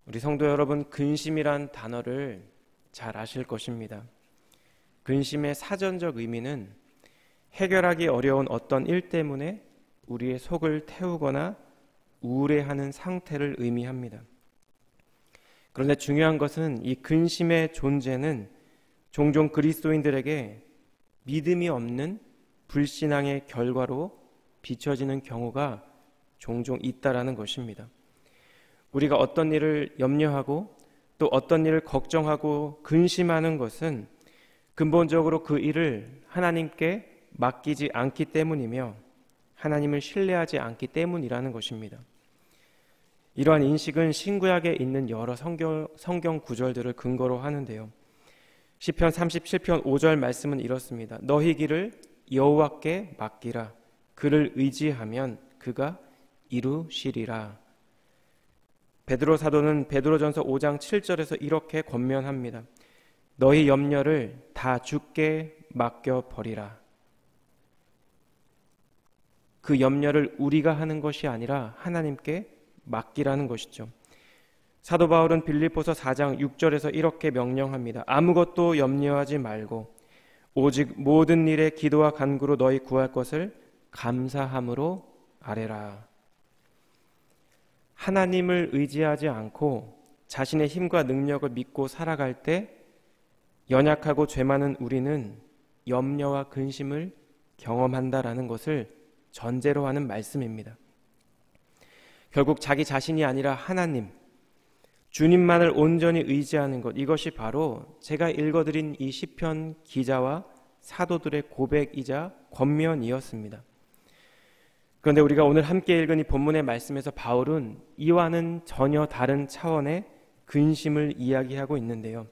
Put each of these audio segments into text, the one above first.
우리 성도 여러분, 근심이란 단어를 잘 아실 것입니다. 근심의 사전적 의미는 해결하기 어려운 어떤 일 때문에 우리의 속을 태우거나 우울해하는 상태를 의미합니다. 그런데 중요한 것은 이 근심의 존재는 종종 그리스도인들에게 믿음이 없는 불신앙의 결과로 비춰지는 경우가 종종 있다라는 것입니다. 우리가 어떤 일을 염려하고 또 어떤 일을 걱정하고 근심하는 것은 근본적으로 그 일을 하나님께 맡기지 않기 때문이며 하나님을 신뢰하지 않기 때문이라는 것입니다. 이러한 인식은 신구약에 있는 여러 성경 구절들을 근거로 하는데요. 시편 37편 5절 말씀은 이렇습니다. 너희 길을 여호와께 맡기라. 그를 의지하면 그가 이루시리라. 베드로 사도는 베드로전서 5장 7절에서 이렇게 권면합니다. 너희 염려를 다 주께 맡겨버리라. 그 염려를 우리가 하는 것이 아니라 하나님께 맡기라는 것이죠. 사도 바울은 빌립보서 4장 6절에서 이렇게 명령합니다. 아무것도 염려하지 말고 오직 모든 일에 기도와 간구로 너희 구할 것을 감사함으로 아뢰라. 하나님을 의지하지 않고 자신의 힘과 능력을 믿고 살아갈 때 연약하고 죄 많은 우리는 염려와 근심을 경험한다라는 것을 전제로 하는 말씀입니다. 결국 자기 자신이 아니라 하나님, 주님만을 온전히 의지하는 것, 이것이 바로 제가 읽어드린 이 시편 기자와 사도들의 고백이자 권면이었습니다. 그런데 우리가 오늘 함께 읽은 이 본문의 말씀에서 바울은 이와는 전혀 다른 차원의 근심을 이야기하고 있는데요.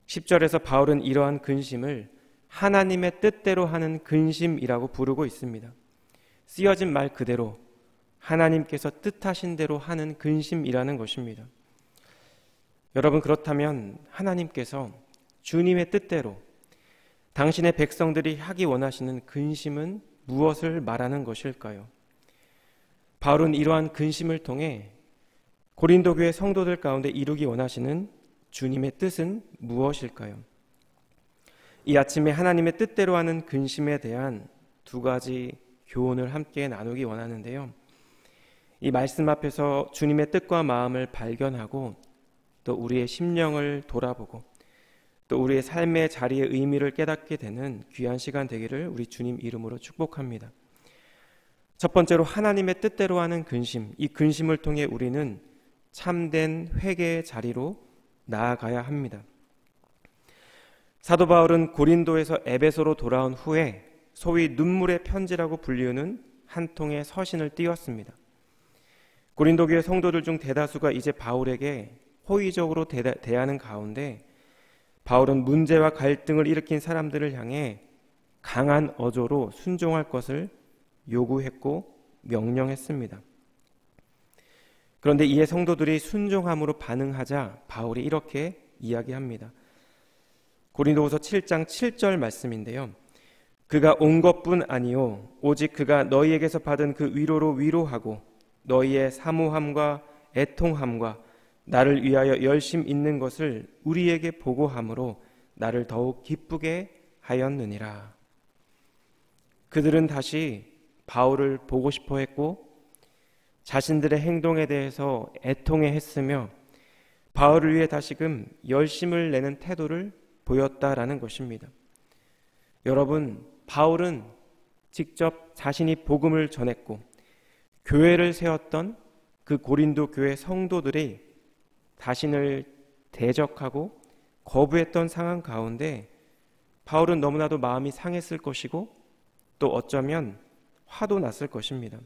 10절에서 바울은 이러한 근심을 하나님의 뜻대로 하는 근심이라고 부르고 있습니다. 쓰여진 말 그대로 하나님께서 뜻하신 대로 하는 근심이라는 것입니다. 여러분, 그렇다면 하나님께서 주님의 뜻대로 당신의 백성들이 하기 원하시는 근심은 무엇을 말하는 것일까요? 바울은 이러한 근심을 통해 고린도 교회 성도들 가운데 이루기 원하시는 주님의 뜻은 무엇일까요? 이 아침에 하나님의 뜻대로 하는 근심에 대한 두 가지 교훈을 함께 나누기 원하는데요. 이 말씀 앞에서 주님의 뜻과 마음을 발견하고 또 우리의 심령을 돌아보고 또 우리의 삶의 자리의 의미를 깨닫게 되는 귀한 시간 되기를 우리 주님 이름으로 축복합니다. 첫 번째로 하나님의 뜻대로 하는 근심, 이 근심을 통해 우리는 참된 회개의 자리로 나아가야 합니다. 사도 바울은 고린도에서 에베소로 돌아온 후에 소위 눈물의 편지라고 불리우는 한 통의 서신을 띄웠습니다. 고린도 교회 성도들 중 대다수가 이제 바울에게 호의적으로 대하는 가운데 바울은 문제와 갈등을 일으킨 사람들을 향해 강한 어조로 순종할 것을 요구했고 명령했습니다. 그런데 이에 성도들이 순종함으로 반응하자 바울이 이렇게 이야기합니다. 고린도후서 7장 7절 말씀인데요. 그가 온 것뿐 아니요 오직 그가 너희에게서 받은 그 위로로 위로하고 너희의 사모함과 애통함과 나를 위하여 열심 있는 것을 우리에게 보고함으로 나를 더욱 기쁘게 하였느니라. 그들은 다시 바울을 보고 싶어 했고 자신들의 행동에 대해서 애통해 했으며 바울을 위해 다시금 열심을 내는 태도를 보였다라는 것입니다. 여러분, 바울은 직접 자신이 복음을 전했고 교회를 세웠던 그 고린도 교회 성도들이 자신을 대적하고 거부했던 상황 가운데 바울은 너무나도 마음이 상했을 것이고 또 어쩌면 화도 났을 것입니다.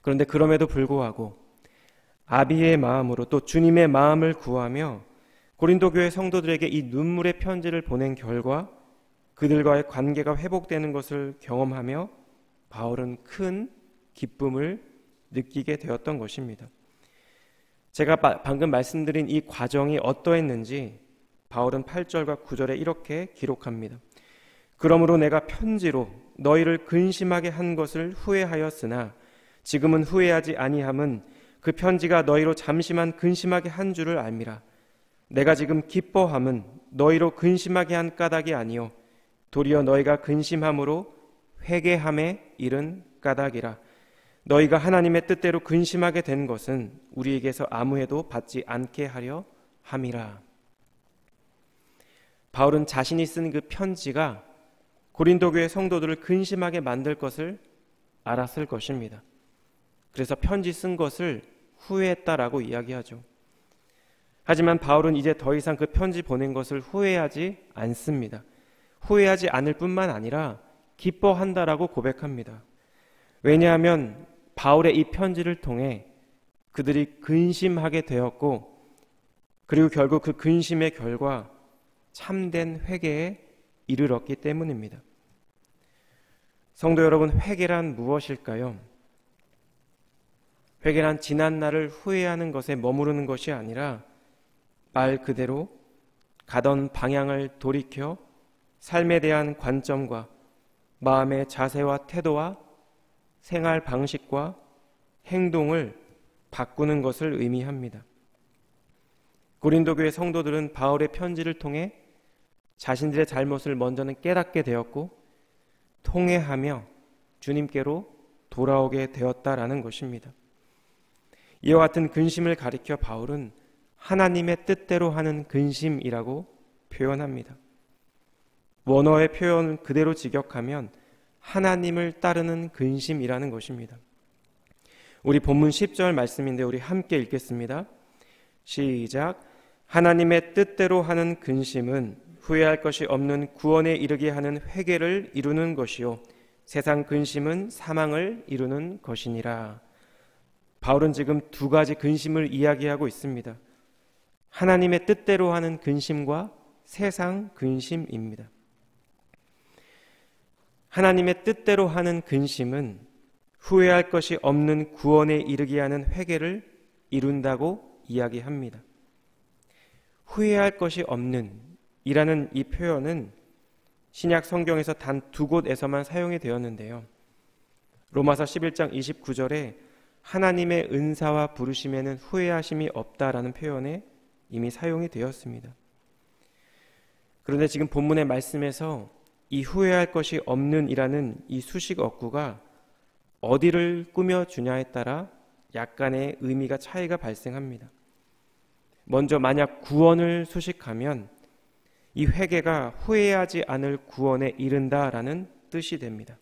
그런데 그럼에도 불구하고 아비의 마음으로 또 주님의 마음을 구하며 고린도 교회 성도들에게 이 눈물의 편지를 보낸 결과 그들과의 관계가 회복되는 것을 경험하며 바울은 큰 기쁨을 느끼게 되었던 것입니다. 제가 방금 말씀드린 이 과정이 어떠했는지 바울은 8절과 9절에 이렇게 기록합니다. 그러므로 내가 편지로 너희를 근심하게 한 것을 후회하였으나 지금은 후회하지 아니함은 그 편지가 너희로 잠시만 근심하게 한 줄을 알미라. 내가 지금 기뻐함은 너희로 근심하게 한 까닭이 아니요 도리어 너희가 근심함으로 회개함에 이른 까닭이라. 너희가 하나님의 뜻대로 근심하게 된 것은 우리에게서 아무 해도 받지 않게 하려 함이라. 바울은 자신이 쓴 그 편지가 고린도 교회 성도들을 근심하게 만들 것을 알았을 것입니다. 그래서 편지 쓴 것을 후회했다라고 이야기하죠. 하지만 바울은 이제 더 이상 그 편지 보낸 것을 후회하지 않습니다. 후회하지 않을 뿐만 아니라 기뻐한다라고 고백합니다. 왜냐하면 바울의 이 편지를 통해 그들이 근심하게 되었고, 그리고 결국 그 근심의 결과 참된 회개에 이르렀기 때문입니다. 성도 여러분, 회개란 무엇일까요? 회개란 지난 날을 후회하는 것에 머무르는 것이 아니라 말 그대로 가던 방향을 돌이켜 삶에 대한 관점과 마음의 자세와 태도와 생활 방식과 행동을 바꾸는 것을 의미합니다. 고린도 교회 성도들은 바울의 편지를 통해 자신들의 잘못을 먼저는 깨닫게 되었고 통회하며 주님께로 돌아오게 되었다라는 것입니다. 이와 같은 근심을 가리켜 바울은 하나님의 뜻대로 하는 근심이라고 표현합니다. 원어의 표현 그대로 직역하면 하나님을 따르는 근심이라는 것입니다. 우리 본문 10절 말씀인데 우리 함께 읽겠습니다. 시작. 하나님의 뜻대로 하는 근심은 후회할 것이 없는 구원에 이르게 하는 회개를 이루는 것이요 세상 근심은 사망을 이루는 것이니라. 바울은 지금 두 가지 근심을 이야기하고 있습니다. 하나님의 뜻대로 하는 근심과 세상 근심입니다. 하나님의 뜻대로 하는 근심은 후회할 것이 없는 구원에 이르게 하는 회개를 이룬다고 이야기합니다. 후회할 것이 없는 이라는 이 표현은 신약 성경에서 단 두 곳에서만 사용이 되었는데요. 로마서 11장 29절에 하나님의 은사와 부르심에는 후회하심이 없다라는 표현에 이미 사용이 되었습니다. 그런데 지금 본문의 말씀에서 이 후회할 것이 없는 이라는 이 수식 어구가 어디를 꾸며주냐에 따라 약간의 의미가 차이가 발생합니다. 먼저 만약 구원을 수식하면 이 회개가 후회하지 않을 구원에 이른다라는 뜻이 됩니다.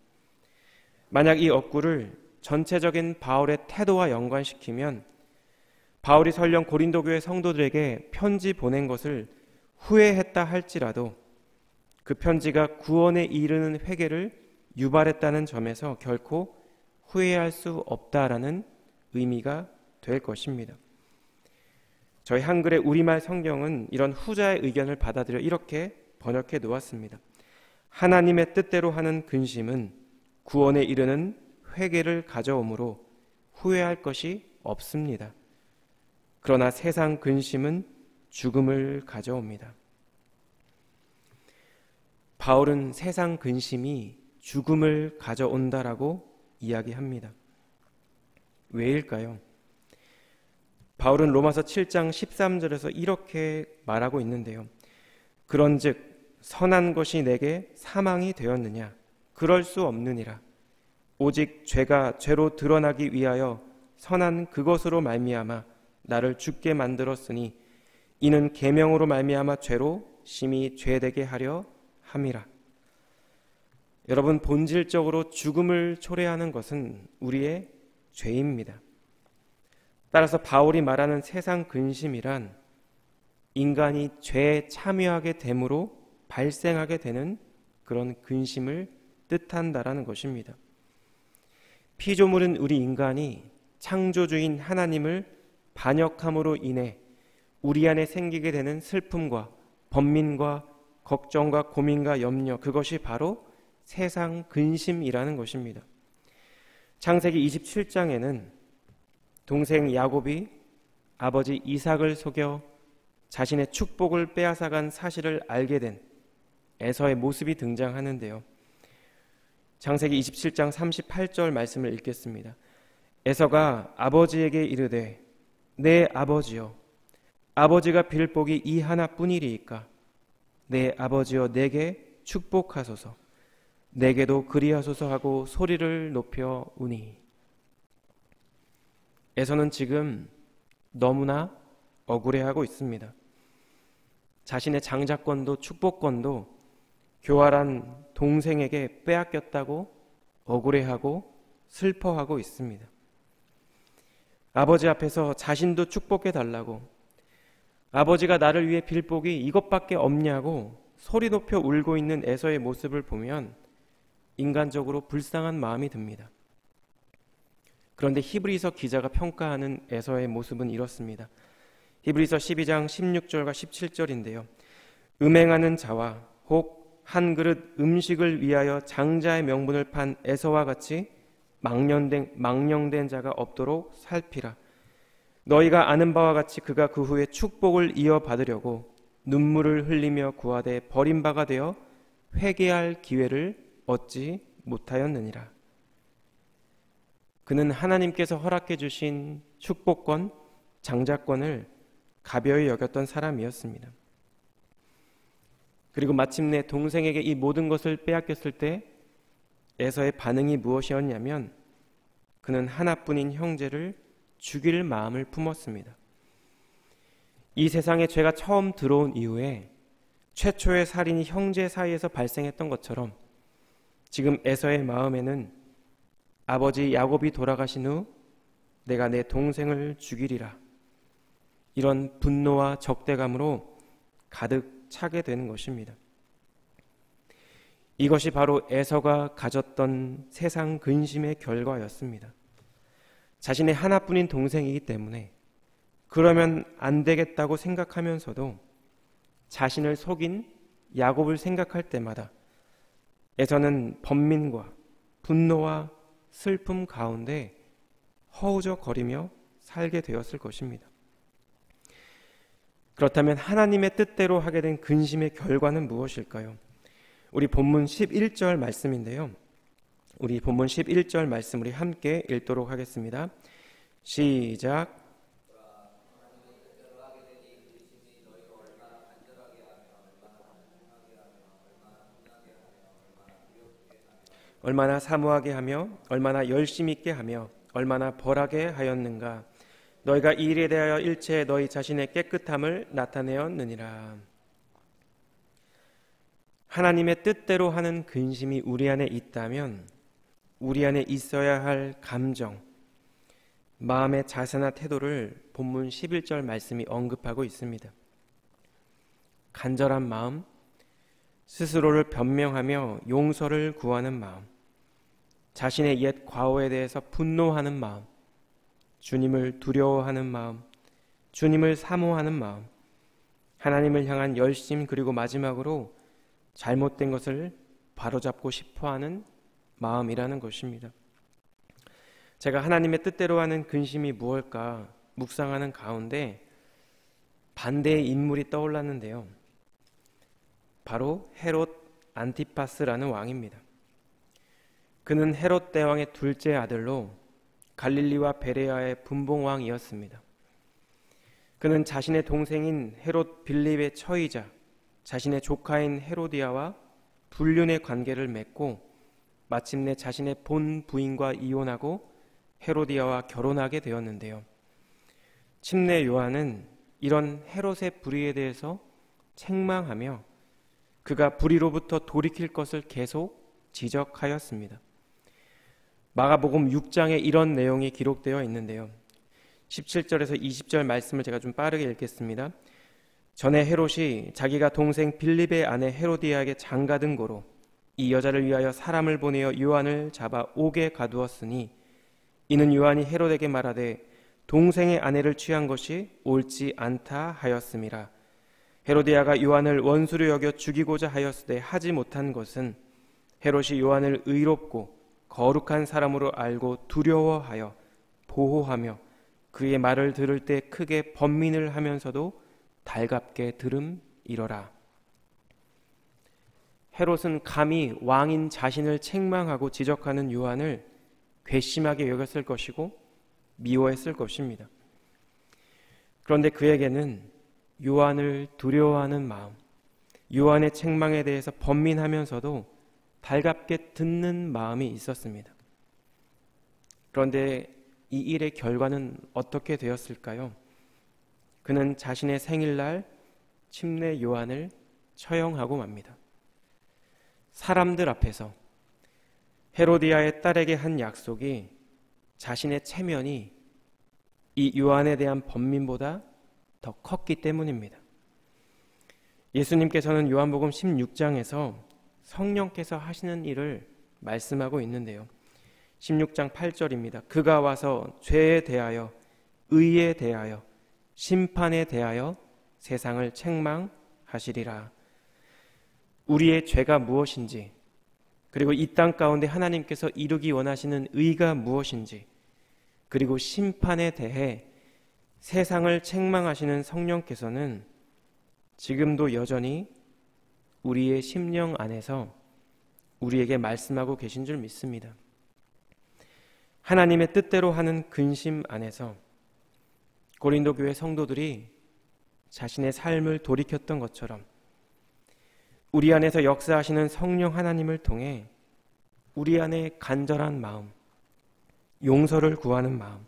만약 이 어구를 전체적인 바울의 태도와 연관시키면 바울이 설령 고린도 교회 성도들에게 편지 보낸 것을 후회했다 할지라도 그 편지가 구원에 이르는 회개를 유발했다는 점에서 결코 후회할 수 없다라는 의미가 될 것입니다. 저희 한글의 우리말 성경은 이런 후자의 의견을 받아들여 이렇게 번역해 놓았습니다. 하나님의 뜻대로 하는 근심은 구원에 이르는 회개를 가져오므로 후회할 것이 없습니다. 그러나 세상 근심은 죽음을 가져옵니다. 바울은 세상 근심이 죽음을 가져온다라고 이야기합니다. 왜일까요? 바울은 로마서 7장 13절에서 이렇게 말하고 있는데요. 그런즉 선한 것이 내게 사망이 되었느냐? 그럴 수 없느니라. 오직 죄가 죄로 드러나기 위하여 선한 그것으로 말미암아 나를 죽게 만들었으니 이는 계명으로 말미암아 죄로 심히 죄되게 하려 함이라. 여러분, 본질적으로 죽음을 초래하는 것은 우리의 죄입니다. 따라서 바울이 말하는 세상 근심이란 인간이 죄에 참여하게 됨으로 발생하게 되는 그런 근심을 뜻한다라는 것입니다. 피조물은 우리 인간이 창조주인 하나님을 반역함으로 인해 우리 안에 생기게 되는 슬픔과 번민과 걱정과 고민과 염려, 그것이 바로 세상 근심이라는 것입니다. 창세기 27장에는 동생 야곱이 아버지 이삭을 속여 자신의 축복을 빼앗아간 사실을 알게 된 에서의 모습이 등장하는데요. 창세기 27장 38절 말씀을 읽겠습니다. 에서가 아버지에게 이르되 내 아버지여, 아버지가 빌 복이 이 하나뿐이리이까. 내 아버지여, 내게 축복하소서. 내게도 그리하소서 하고 소리를 높여 우니. 에서는 지금 너무나 억울해하고 있습니다. 자신의 장자권도 축복권도 교활한 동생에게 빼앗겼다고 억울해하고 슬퍼하고 있습니다. 아버지 앞에서 자신도 축복해 달라고, 아버지가 나를 위해 빌 복이 이것밖에 없냐고 소리 높여 울고 있는 에서의 모습을 보면 인간적으로 불쌍한 마음이 듭니다. 그런데 히브리서 기자가 평가하는 에서의 모습은 이렇습니다. 히브리서 12장 16절과 17절인데요. 음행하는 자와 혹 한 그릇 음식을 위하여 장자의 명분을 판 에서와 같이 망령된 자가 없도록 살피라. 너희가 아는 바와 같이 그가 그 후에 축복을 이어받으려고 눈물을 흘리며 구하되 버림바가 되어 회개할 기회를 얻지 못하였느니라. 그는 하나님께서 허락해 주신 축복권, 장자권을 가벼이 여겼던 사람이었습니다. 그리고 마침내 동생에게 이 모든 것을 빼앗겼을 때 에서의 반응이 무엇이었냐면 그는 하나뿐인 형제를 죽일 마음을 품었습니다. 이 세상에 죄가 처음 들어온 이후에 최초의 살인이 형제 사이에서 발생했던 것처럼 지금 에서의 마음에는 아버지 야곱이 돌아가신 후 내가 내 동생을 죽이리라, 이런 분노와 적대감으로 가득 차게 되는 것입니다. 이것이 바로 에서가 가졌던 세상 근심의 결과였습니다. 자신의 하나뿐인 동생이기 때문에 그러면 안 되겠다고 생각하면서도 자신을 속인 야곱을 생각할 때마다 에서는 번민과 분노와 슬픔 가운데 허우적거리며 살게 되었을 것입니다. 그렇다면 하나님의 뜻대로 하게 된 근심의 결과는 무엇일까요? 우리 본문 11절 말씀인데요. 우리 본문 11절 말씀 우리 함께 읽도록 하겠습니다. 시작. 얼마나 사모하게 하며 얼마나 열심 있게 하며 얼마나 벌하게 하였는가. 너희가 이 일에 대하여 일체 너희 자신의 깨끗함을 나타내었느니라. 하나님의 뜻대로 하는 근심이 우리 안에 있다면 우리 안에 있어야 할 감정, 마음의 자세나 태도를 본문 11절 말씀이 언급하고 있습니다. 간절한 마음, 스스로를 변명하며 용서를 구하는 마음, 자신의 옛 과오에 대해서 분노하는 마음, 주님을 두려워하는 마음, 주님을 사모하는 마음, 하나님을 향한 열심, 그리고 마지막으로 잘못된 것을 바로잡고 싶어하는 마음이라는 것입니다. 제가 하나님의 뜻대로 하는 근심이 무엇일까 묵상하는 가운데 반대의 인물이 떠올랐는데요. 바로 헤롯 안티파스라는 왕입니다. 그는 헤롯 대왕의 둘째 아들로 갈릴리와 베레아의 분봉왕이었습니다. 그는 자신의 동생인 헤롯 빌립의 처이자 자신의 조카인 헤로디아와 불륜의 관계를 맺고 마침내 자신의 본 부인과 이혼하고 헤로디아와 결혼하게 되었는데요. 침례 요한은 이런 헤롯의 불의에 대해서 책망하며 그가 불의로부터 돌이킬 것을 계속 지적하였습니다. 마가복음 6장에 이런 내용이 기록되어 있는데요. 17절에서 20절 말씀을 제가 좀 빠르게 읽겠습니다. 전에 헤롯이 자기가 동생 빌립의 아내 헤로디아에게 장가든 고로 이 여자를 위하여 사람을 보내어 요한을 잡아 옥에 가두었으니 이는 요한이 헤롯에게 말하되 동생의 아내를 취한 것이 옳지 않다 하였음이라. 헤로디아가 요한을 원수로 여겨 죽이고자 하였으되 하지 못한 것은 헤롯이 요한을 의롭고 거룩한 사람으로 알고 두려워하여 보호하며 그의 말을 들을 때 크게 번민을 하면서도 달갑게 들음이러라. 헤롯은 감히 왕인 자신을 책망하고 지적하는 요한을 괘씸하게 여겼을 것이고 미워했을 것입니다. 그런데 그에게는 요한을 두려워하는 마음, 요한의 책망에 대해서 번민하면서도 달갑게 듣는 마음이 있었습니다. 그런데 이 일의 결과는 어떻게 되었을까요? 그는 자신의 생일날 침례 요한을 처형하고 맙니다. 사람들 앞에서 헤로디아의 딸에게 한 약속이 자신의 체면이 이 요한에 대한 번민보다 더 컸기 때문입니다. 예수님께서는 요한복음 16장에서 성령께서 하시는 일을 말씀하고 있는데요. 16장 8절입니다. 그가 와서 죄에 대하여, 의에 대하여, 심판에 대하여 세상을 책망하시리라. 우리의 죄가 무엇인지, 그리고 이 땅 가운데 하나님께서 이루기 원하시는 의가 무엇인지, 그리고 심판에 대해 세상을 책망하시는 성령께서는 지금도 여전히 우리의 심령 안에서 우리에게 말씀하고 계신 줄 믿습니다. 하나님의 뜻대로 하는 근심 안에서 고린도 교회 성도들이 자신의 삶을 돌이켰던 것처럼 우리 안에서 역사하시는 성령 하나님을 통해 우리 안에 간절한 마음, 용서를 구하는 마음,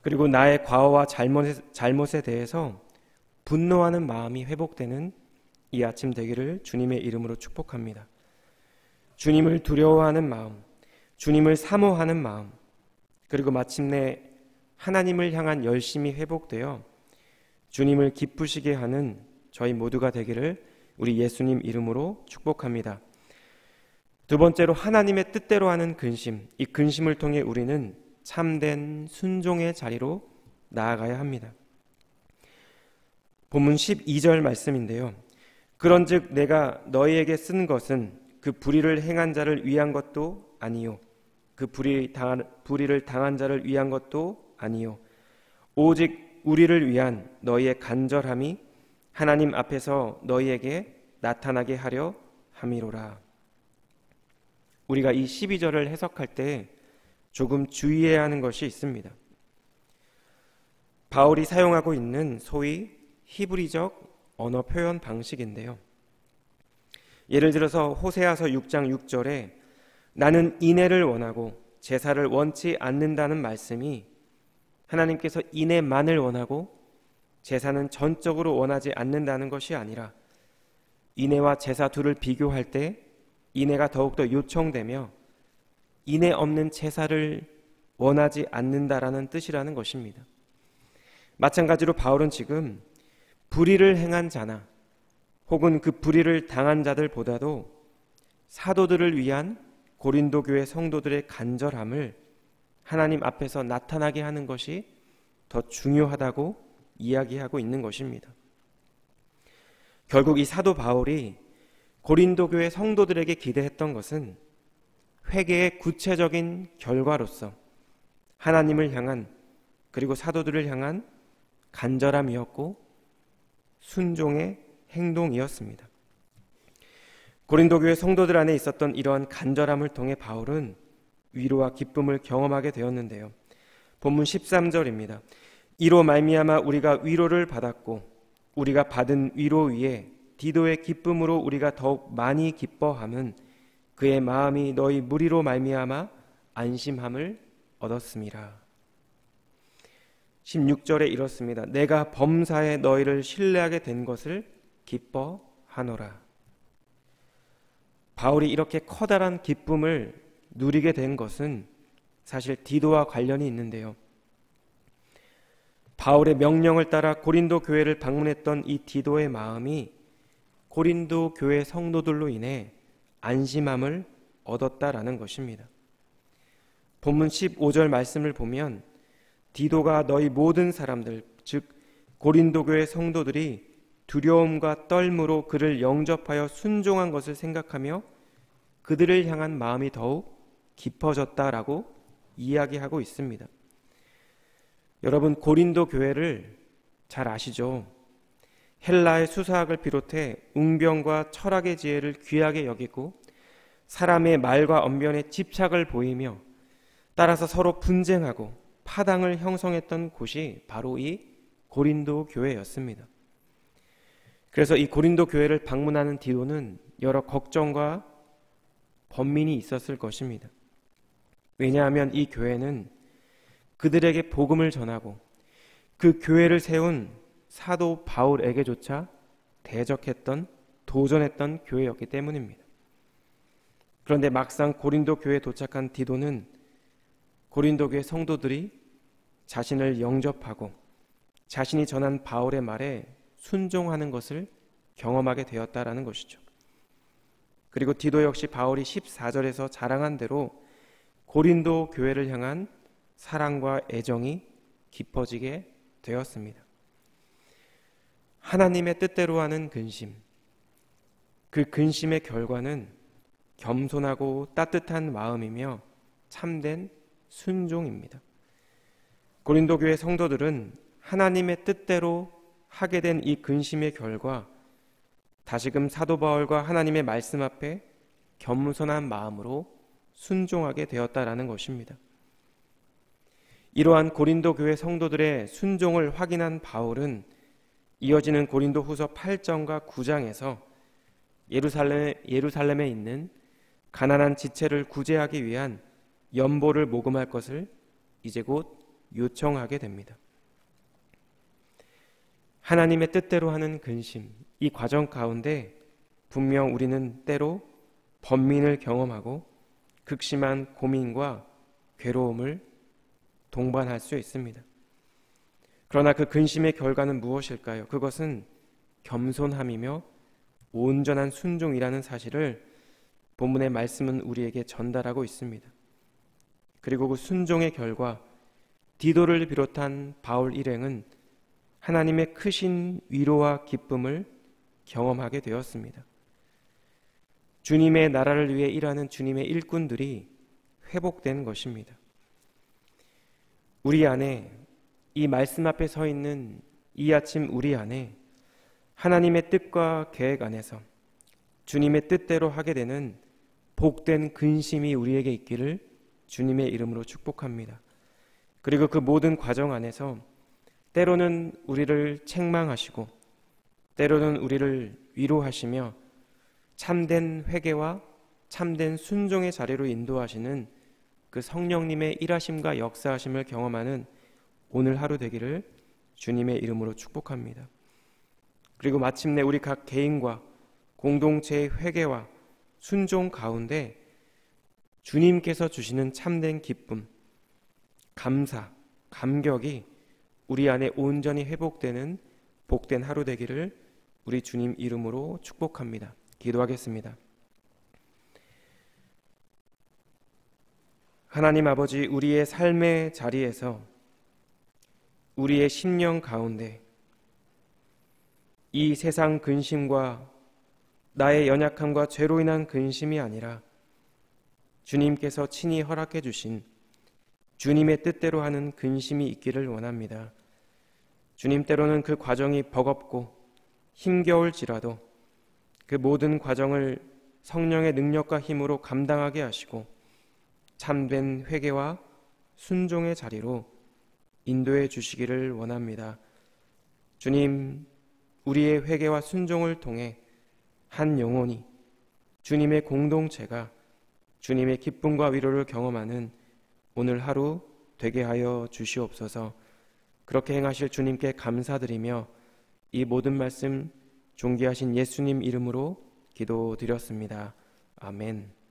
그리고 나의 과오와 잘못에 대해서 분노하는 마음이 회복되는 이 아침 되기를 주님의 이름으로 축복합니다. 주님을 두려워하는 마음, 주님을 사모하는 마음, 그리고 마침내 하나님을 향한 열심이 회복되어 주님을 기쁘시게 하는 저희 모두가 되기를 우리 예수님 이름으로 축복합니다. 두 번째로 하나님의 뜻대로 하는 근심, 이 근심을 통해 우리는 참된 순종의 자리로 나아가야 합니다. 본문 12절 말씀인데요. 그런즉 내가 너희에게 쓴 것은 그 불의를 행한 자를 위한 것도 아니요, 그 불의를 당한 자를 위한 것도 아니요, 오직 우리를 위한 너희의 간절함이 하나님 앞에서 너희에게 나타나게 하려 함이로라. 우리가 이 12절을 해석할 때 조금 주의해야 하는 것이 있습니다. 바울이 사용하고 있는 소위 히브리적 언어 표현 방식인데요. 예를 들어서 호세아서 6장 6절에 나는 인애를 원하고 제사를 원치 않는다는 말씀이 하나님께서 인애만을 원하고 제사는 전적으로 원하지 않는다는 것이 아니라 인애와 제사 둘을 비교할 때 인애가 더욱더 요청되며 인애 없는 제사를 원하지 않는다라는 뜻이라는 것입니다. 마찬가지로 바울은 지금 불의를 행한 자나 혹은 그 불의를 당한 자들보다도 사도들을 위한 고린도 교회 성도들의 간절함을 하나님 앞에서 나타나게 하는 것이 더 중요하다고 이야기하고 있는 것입니다. 결국 이 사도 바울이 고린도 교회 성도들에게 기대했던 것은 회개의 구체적인 결과로서 하나님을 향한, 그리고 사도들을 향한 간절함이었고 순종의 행동이었습니다. 고린도 교회 성도들 안에 있었던 이러한 간절함을 통해 바울은 위로와 기쁨을 경험하게 되었는데요. 본문 13절입니다. 이로 말미암아 우리가 위로를 받았고 우리가 받은 위로 위에 디도의 기쁨으로 우리가 더욱 많이 기뻐함은 그의 마음이 너희 무리로 말미암아 안심함을 얻었음이라. 16절에 이렇습니다. 내가 범사에 너희를 신뢰하게 된 것을 기뻐하노라. 바울이 이렇게 커다란 기쁨을 누리게 된 것은 사실 디도와 관련이 있는데요. 바울의 명령을 따라 고린도 교회를 방문했던 이 디도의 마음이 고린도 교회 성도들로 인해 안심함을 얻었다라는 것입니다. 본문 15절 말씀을 보면 디도가 너희 모든 사람들, 즉 고린도 교회 성도들이 두려움과 떨므로 그를 영접하여 순종한 것을 생각하며 그들을 향한 마음이 더욱 깊어졌다라고 이야기하고 있습니다. 여러분, 고린도 교회를 잘 아시죠? 헬라의 수사학을 비롯해 웅변과 철학의 지혜를 귀하게 여기고 사람의 말과 언변에 집착을 보이며 따라서 서로 분쟁하고 파당을 형성했던 곳이 바로 이 고린도 교회였습니다. 그래서 이 고린도 교회를 방문하는 디도는 여러 걱정과 번민이 있었을 것입니다. 왜냐하면 이 교회는 그들에게 복음을 전하고 그 교회를 세운 사도 바울에게조차 대적했던, 도전했던 교회였기 때문입니다. 그런데 막상 고린도 교회에 도착한 디도는 고린도 교회 성도들이 자신을 영접하고 자신이 전한 바울의 말에 순종하는 것을 경험하게 되었다라는 것이죠. 그리고 디도 역시 바울이 14절에서 자랑한 대로 고린도 교회를 향한 사랑과 애정이 깊어지게 되었습니다. 하나님의 뜻대로 하는 근심, 그 근심의 결과는 겸손하고 따뜻한 마음이며 참된 순종입니다. 고린도 교회 성도들은 하나님의 뜻대로 하게 된 이 근심의 결과 다시금 사도 바울과 하나님의 말씀 앞에 겸손한 마음으로 순종하게 되었다라는 것입니다. 이러한 고린도 교회 성도들의 순종을 확인한 바울은 이어지는 고린도 후서 8장과 9장에서 예루살렘에 있는 가난한 지체를 구제하기 위한 연보를 모금할 것을 이제 곧 요청하게 됩니다. 하나님의 뜻대로 하는 근심, 이 과정 가운데 분명 우리는 때로 번민을 경험하고 극심한 고민과 괴로움을 동반할 수 있습니다. 그러나 그 근심의 결과는 무엇일까요? 그것은 겸손함이며 온전한 순종이라는 사실을 본문의 말씀은 우리에게 전달하고 있습니다. 그리고 그 순종의 결과 디도를 비롯한 바울 일행은 하나님의 크신 위로와 기쁨을 경험하게 되었습니다. 주님의 나라를 위해 일하는 주님의 일꾼들이 회복된 것입니다. 우리 안에, 이 말씀 앞에 서 있는 이 아침 우리 안에 하나님의 뜻과 계획 안에서 주님의 뜻대로 하게 되는 복된 근심이 우리에게 있기를 주님의 이름으로 축복합니다. 그리고 그 모든 과정 안에서 때로는 우리를 책망하시고 때로는 우리를 위로하시며 참된 회개와 참된 순종의 자리로 인도하시는 그 성령님의 일하심과 역사하심을 경험하는 오늘 하루 되기를 주님의 이름으로 축복합니다. 그리고 마침내 우리 각 개인과 공동체의 회개와 순종 가운데 주님께서 주시는 참된 기쁨, 감사, 감격이 우리 안에 온전히 회복되는 복된 하루 되기를 우리 주님 이름으로 축복합니다. 기도하겠습니다. 하나님 아버지, 우리의 삶의 자리에서 우리의 심령 가운데 이 세상 근심과 나의 연약함과 죄로 인한 근심이 아니라 주님께서 친히 허락해 주신 주님의 뜻대로 하는 근심이 있기를 원합니다. 주님, 때로는 그 과정이 버겁고 힘겨울지라도 그 모든 과정을 성령의 능력과 힘으로 감당하게 하시고 참된 회개와 순종의 자리로 인도해 주시기를 원합니다. 주님, 우리의 회개와 순종을 통해 한 영혼이, 주님의 공동체가 주님의 기쁨과 위로를 경험하는 오늘 하루 되게 하여 주시옵소서. 그렇게 행하실 주님께 감사드리며 이 모든 말씀 존귀하신 예수님 이름으로 기도드렸습니다. 아멘.